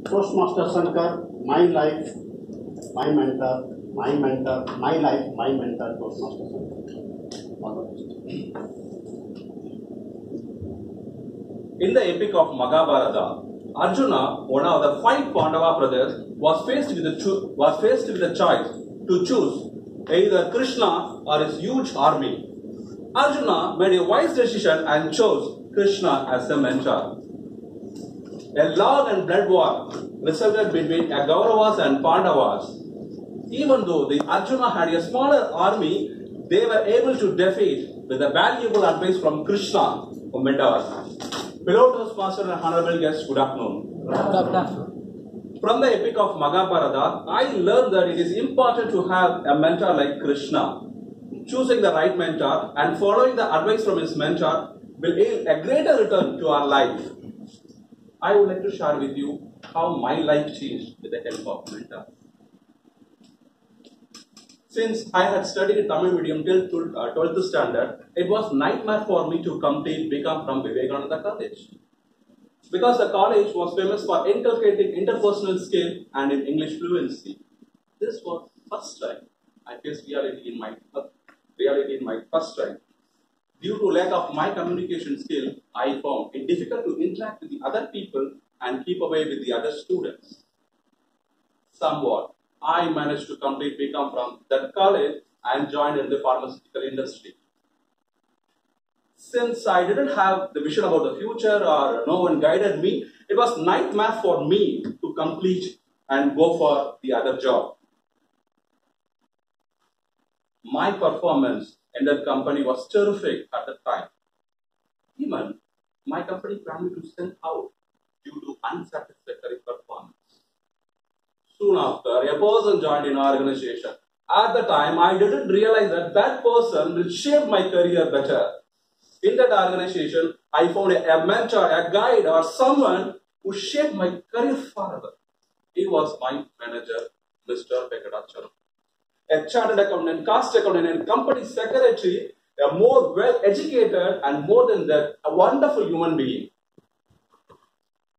Toastmasters Shankar, my life, my mentor, my life, my mentor, Toastmasters Shankar. All the best. In the epic of Mahabharata, Arjuna, one of the 5 Pandava brothers, was faced with the choice to choose either Krishna or his huge army. Arjuna made a wise decision and chose Krishna as a mentor. A long and blood war resulted between Kauravas and Pandavas. Even though the Arjuna had a smaller army, they were able to defeat with a valuable advice from Krishna, who mentored. Below Toastmasters and honorable guests, good afternoon. From the epic of Mahabharata, I learned that it is important to have a mentor like Krishna. Choosing the right mentor and following the advice from his mentor will yield a greater return to our life. I would like to share with you how my life changed with the help of mentor. Since I had studied Tamil medium till 12th standard, it was nightmare for me to complete BCom from Vivekananda College. Because the college was famous for inculcating interpersonal skill and in English fluency. This was first time I faced reality in my first time. Due to lack of my communication skill, I found it difficult to interact with the other people and keep away with the other students. Somewhat, I managed to complete BCom from that college and joined in the pharmaceutical industry. Since I didn't have the vision about the future or no one guided me, it was nightmare for me to complete and go for the other job. My performance in that company was terrific at the time. Even my company planned me to send out due to unsatisfactory performance. Soon after, a person joined in our organization. At the time, I didn't realize that that person will shape my career better. In that organization, I found a mentor, a guide, or someone who shaped my career forever. He was my manager, Mr. Venkatachalam. A chartered accountant, cost accountant, and company secretary, a more well-educated and more than that, a wonderful human being.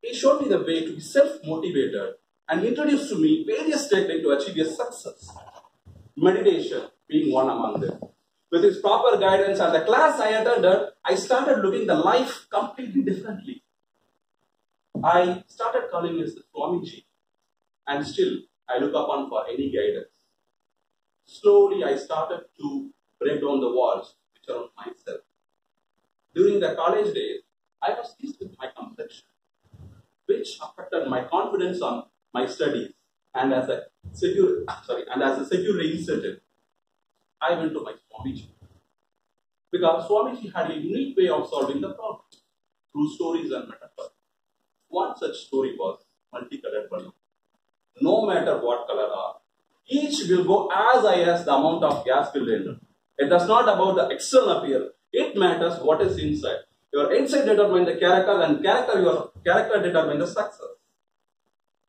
He showed me the way to be self-motivated and introduced to me various techniques to achieve a success. Meditation being one among them. With his proper guidance and the class I attended, I started looking the life completely differently. I started calling him Swamiji, and still I look upon for any guidance. Slowly I started to break down the walls which are on myself. During the college days, I was seized with my complexion, which affected my confidence on my studies. And as a security incentive, I went to my Swamiji. Because Swamiji had a unique way of solving the problem through stories and metaphors. One such story was multicolored balloon. No matter what color are, each will go as high as the amount of gas will enter. It does not about the external appearance. It matters what is inside. Your inside determines the character, and your character determines the success.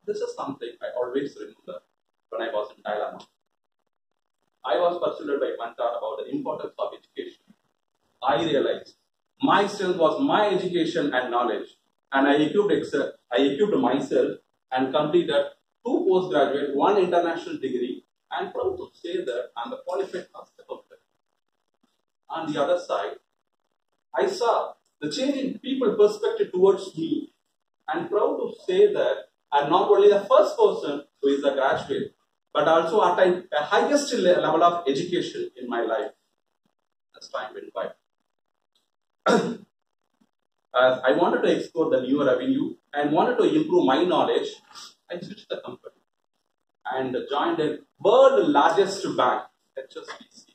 This is something I always remember when I was in dilemma. I was persuaded by mentor about the importance of education. I realized my strength was my education and knowledge, and I equipped myself and completed 2 postgraduate, 1 international degree, and proud to say that I'm the qualified cost accountant. On the other side, I saw the change in people's perspective towards me, and proud to say that I'm not only the first person who is a graduate, but also attained a highest level of education in my life as time went by. As I wanted to explore the new revenue and wanted to improve my knowledge, I switched the company and joined the world's largest bank, HSBC.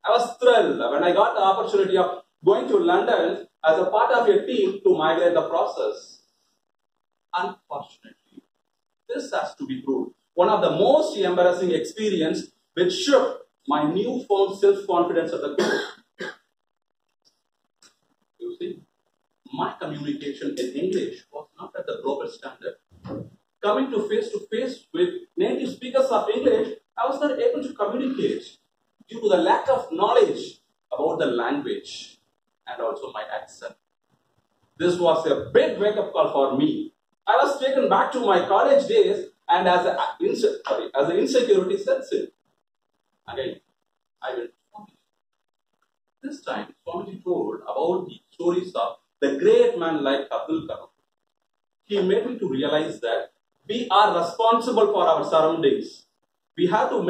I was thrilled when I got the opportunity of going to London as a part of a team to migrate the process. Unfortunately, this has to be proved one of the most embarrassing experiences which shook my newfound self-confidence at the core. You see, my communication in English was not at the global standard. Coming to face with native speakers of English, I was not able to communicate due to the lack of knowledge about the language and also my accent. This was a big wake-up call for me. I was taken back to my college days, and as an insecurity sets in. Again, I went to Swamiji. This time, Swamiji told about the stories of the great man like Abdul Kalam. He made me to realize that we are responsible for our surroundings. We have to make